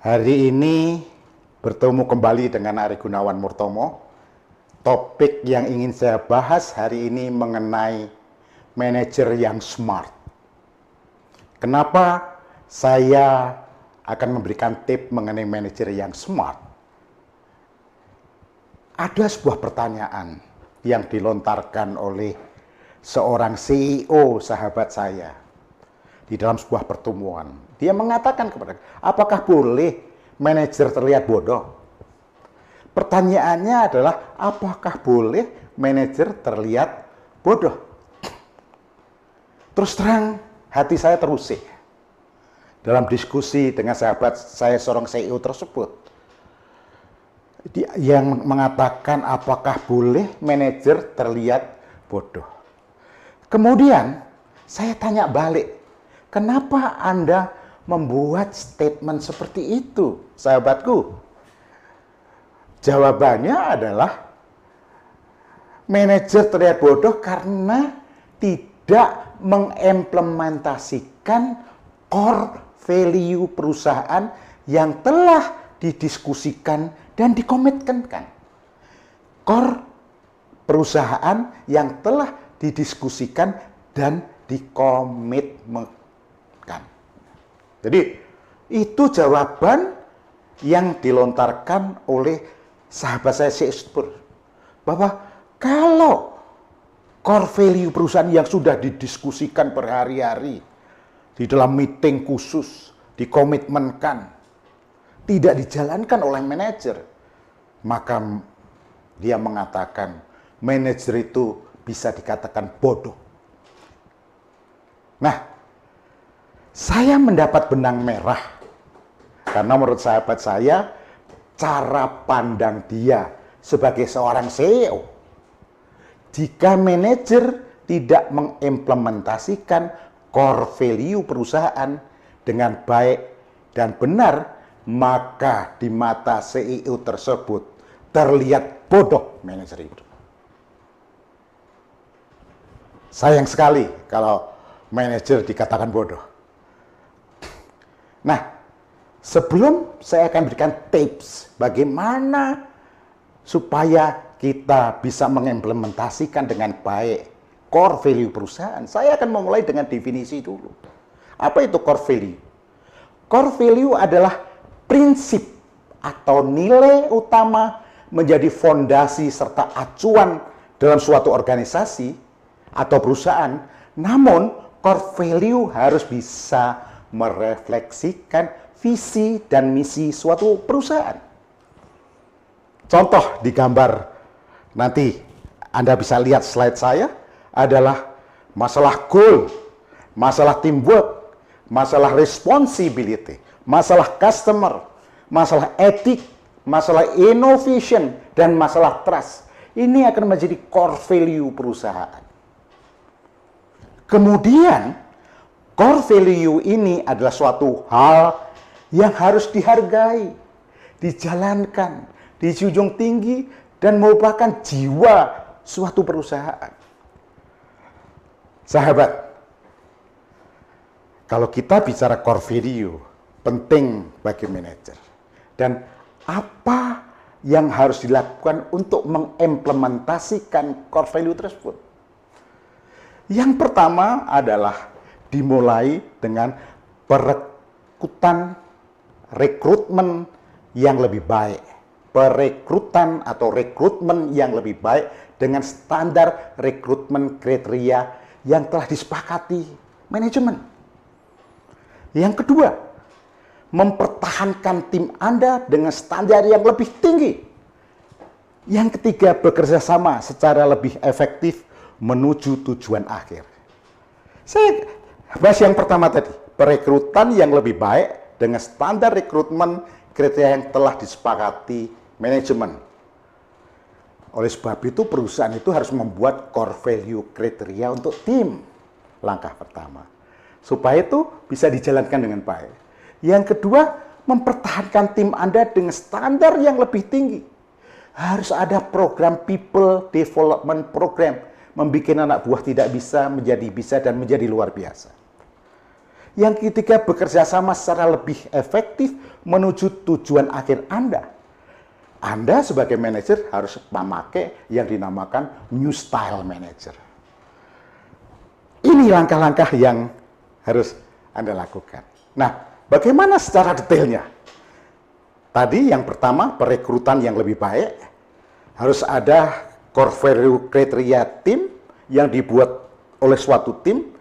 Hari ini bertemu kembali dengan Ari Gunawan Murtomo. Topik yang ingin saya bahas hari ini mengenai manajer yang smart. Kenapa saya akan memberikan tip mengenai manajer yang smart? Ada sebuah pertanyaan yang dilontarkan oleh seorang CEO sahabat saya di dalam sebuah pertemuan. Dia mengatakan kepada saya, apakah boleh manajer terlihat bodoh? Pertanyaannya adalah, apakah boleh manajer terlihat bodoh? Terus terang, hati saya terusik dalam diskusi dengan sahabat saya, seorang CEO tersebut. Yang mengatakan, apakah boleh manajer terlihat bodoh? Kemudian, saya tanya balik, kenapa Anda membuat statement seperti itu, sahabatku? Jawabannya adalah manajer terlihat bodoh karena tidak mengimplementasikan core value perusahaan yang telah didiskusikan dan dikomitmenkan. Core perusahaan yang telah didiskusikan dan dikomitmenkan. Jadi itu jawaban yang dilontarkan oleh sahabat saya Shakespeare, bahwa kalau core value perusahaan yang sudah didiskusikan berhari-hari di dalam meeting khusus, dikomitmenkan, tidak dijalankan oleh manajer, maka dia mengatakan manajer itu bisa dikatakan bodoh. Nah, saya mendapat benang merah karena menurut sahabat saya, cara pandang dia sebagai seorang CEO, jika manajer tidak mengimplementasikan core value perusahaan dengan baik dan benar, maka di mata CEO tersebut terlihat bodoh manajer itu. Sayang sekali kalau manajer dikatakan bodoh. Nah, sebelum saya akan berikan tips bagaimana supaya kita bisa mengimplementasikan dengan baik core value perusahaan, saya akan memulai dengan definisi dulu. Apa itu core value? Core value adalah prinsip atau nilai utama menjadi fondasi serta acuan dalam suatu organisasi atau perusahaan. Namun, core value harus bisa merefleksikan visi dan misi suatu perusahaan. Contoh di gambar nanti Anda bisa lihat slide saya adalah masalah goal, masalah teamwork, masalah responsibility, masalah customer, masalah etik, masalah innovation, dan masalah trust. Ini akan menjadi core value perusahaan. Kemudian, core value ini adalah suatu hal yang harus dihargai, dijalankan, dijunjung tinggi, dan merupakan jiwa suatu perusahaan. Sahabat, kalau kita bicara core value, penting bagi manajer. Dan apa yang harus dilakukan untuk mengimplementasikan core value tersebut? Yang pertama adalah dimulai dengan rekrutmen yang lebih baik. Perekrutan atau rekrutmen yang lebih baik dengan standar rekrutmen kriteria yang telah disepakati manajemen. Yang kedua, mempertahankan tim Anda dengan standar yang lebih tinggi. Yang ketiga, bekerja sama secara lebih efektif menuju tujuan akhir. Saya bahas yang pertama tadi, perekrutan yang lebih baik dengan standar rekrutmen kriteria yang telah disepakati manajemen. Oleh sebab itu, perusahaan itu harus membuat core value kriteria untuk tim. Langkah pertama. Supaya itu bisa dijalankan dengan baik. Yang kedua, mempertahankan tim Anda dengan standar yang lebih tinggi. Harus ada program people development program. Membuat anak buah tidak bisa menjadi bisa dan menjadi luar biasa. Yang ketiga, bekerja sama secara lebih efektif menuju tujuan akhir Anda. Anda sebagai manajer harus memakai yang dinamakan New Style Manager. Ini langkah-langkah yang harus Anda lakukan. Nah, bagaimana secara detailnya? Tadi yang pertama, perekrutan yang lebih baik. Harus ada core value kriteria tim yang dibuat oleh suatu tim,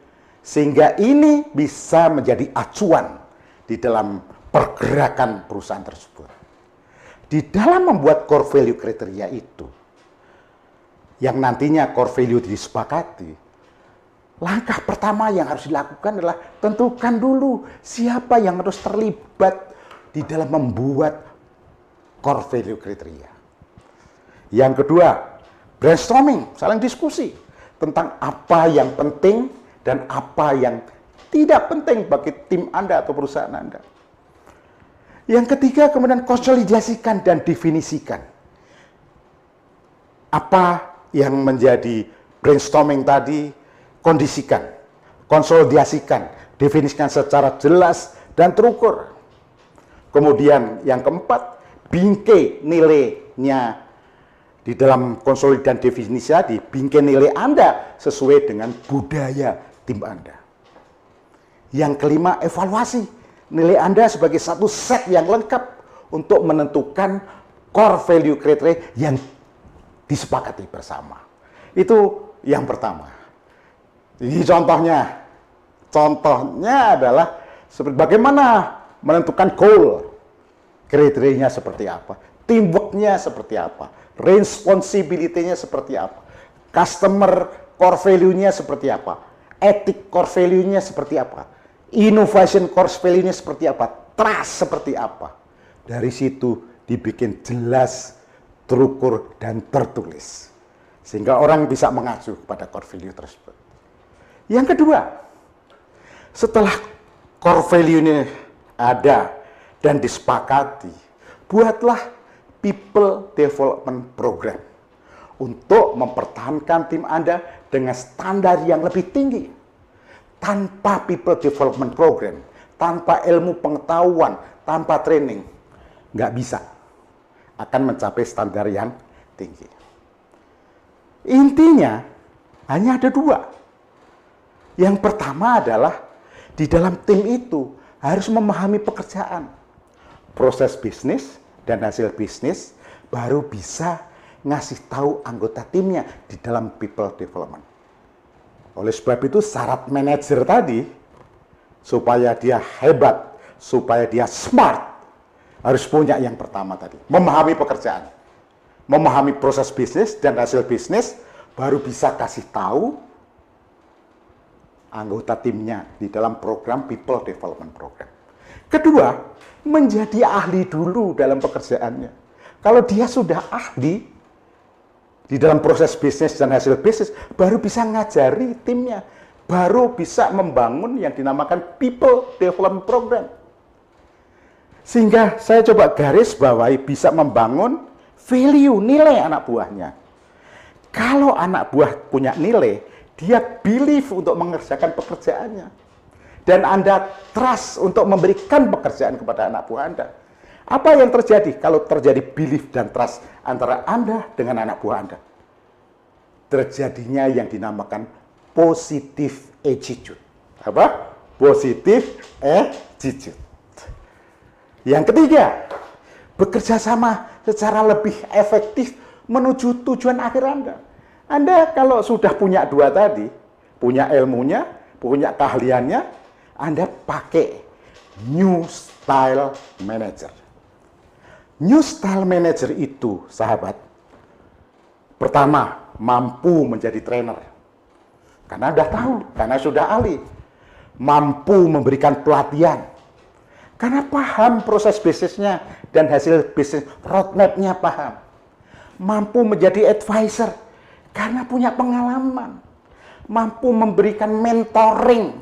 sehingga ini bisa menjadi acuan di dalam pergerakan perusahaan tersebut. Di dalam membuat core value kriteria itu, yang nantinya core value disepakati, langkah pertama yang harus dilakukan adalah tentukan dulu siapa yang harus terlibat di dalam membuat core value kriteria. Yang kedua, brainstorming, saling diskusi tentang apa yang penting dan apa yang tidak penting bagi tim Anda atau perusahaan Anda. Yang ketiga, kemudian konsolidasikan dan definisikan. Apa yang menjadi brainstorming tadi, kondisikan, konsolidasikan, definisikan secara jelas dan terukur. Kemudian yang keempat, bingkai nilainya di dalam konsolidasi dan definisi tadi, bingkai nilai Anda sesuai dengan budaya tim Anda. Yang kelima, evaluasi nilai Anda sebagai satu set yang lengkap untuk menentukan core value criteria yang disepakati bersama. Itu yang pertama. Jadi contohnya adalah seperti bagaimana menentukan goal, kriterianya seperti apa, teamwork-nya seperti apa, responsibility-nya seperti apa, customer core value-nya seperti apa, ethic core value-nya seperti apa, innovation core value-nya seperti apa, trust seperti apa. Dari situ dibikin jelas, terukur, dan tertulis. Sehingga orang bisa mengacu pada core value tersebut. Yang kedua, setelah core value ini ada dan disepakati, buatlah people development program untuk mempertahankan tim Anda dengan standar yang lebih tinggi. Tanpa people development program, tanpa ilmu pengetahuan, tanpa training, nggak bisa akan mencapai standar yang tinggi. Intinya hanya ada dua. Yang pertama adalah di dalam tim itu harus memahami pekerjaan, proses bisnis dan hasil bisnis, baru bisa ngasih tahu anggota timnya di dalam people development. Oleh sebab itu syarat manajer tadi, supaya dia hebat, supaya dia smart, harus punya yang pertama tadi, memahami pekerjaan, memahami proses bisnis dan hasil bisnis, baru bisa kasih tahu anggota timnya di dalam program people development program. Kedua, menjadi ahli dulu dalam pekerjaannya. Kalau dia sudah ahli di dalam proses bisnis dan hasil bisnis, baru bisa ngajari timnya, baru bisa membangun yang dinamakan people development program. Sehingga saya coba garis bawahi bisa membangun value, nilai anak buahnya. Kalau anak buah punya nilai, dia believe untuk mengerjakan pekerjaannya. Dan Anda trust untuk memberikan pekerjaan kepada anak buah Anda. Apa yang terjadi kalau terjadi belief dan trust antara Anda dengan anak buah Anda? Terjadinya yang dinamakan positive attitude. Apa? Positive attitude. Yang ketiga, bekerja sama secara lebih efektif menuju tujuan akhir Anda. Anda kalau sudah punya dua tadi, punya ilmunya, punya keahliannya, Anda pakai New Style Manager. New Style Manager itu, sahabat, pertama, mampu menjadi trainer. Karena Anda tahu, karena sudah ahli. Mampu memberikan pelatihan. Karena paham proses bisnisnya dan hasil bisnis, roadmap-nya paham. Mampu menjadi advisor, karena punya pengalaman. Mampu memberikan mentoring.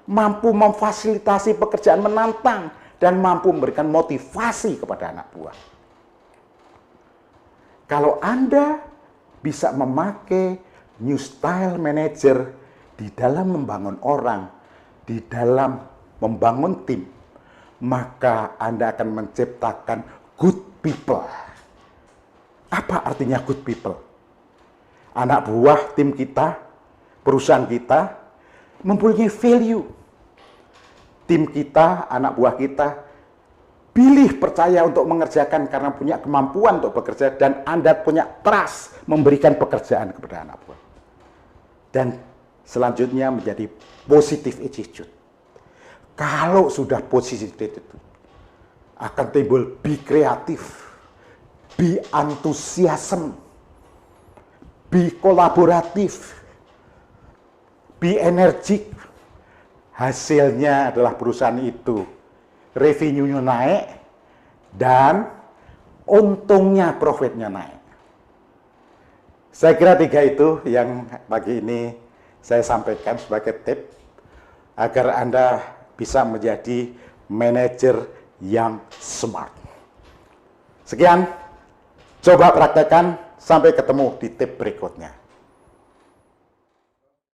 Mampu memfasilitasi pekerjaan menantang. Dan mampu memberikan motivasi kepada anak buah. Kalau Anda bisa memakai New Style Manager di dalam membangun orang, di dalam membangun tim, maka Anda akan menciptakan good people. Apa artinya good people? Anak buah tim kita, perusahaan kita, mempunyai value. Tim kita, anak buah kita, pilih percaya untuk mengerjakan karena punya kemampuan untuk bekerja, dan Anda punya trust memberikan pekerjaan kepada anak buah. Dan selanjutnya menjadi positive attitude. Kalau sudah positive attitude, akan timbul be kreatif, be enthusiasm, be kolaboratif, be energik. Hasilnya adalah perusahaan itu revenue-nya naik dan untungnya, profitnya naik. Saya kira 3 itu yang pagi ini saya sampaikan sebagai tip agar Anda bisa menjadi manajer yang smart. Sekian, coba praktekkan, sampai ketemu di tip berikutnya.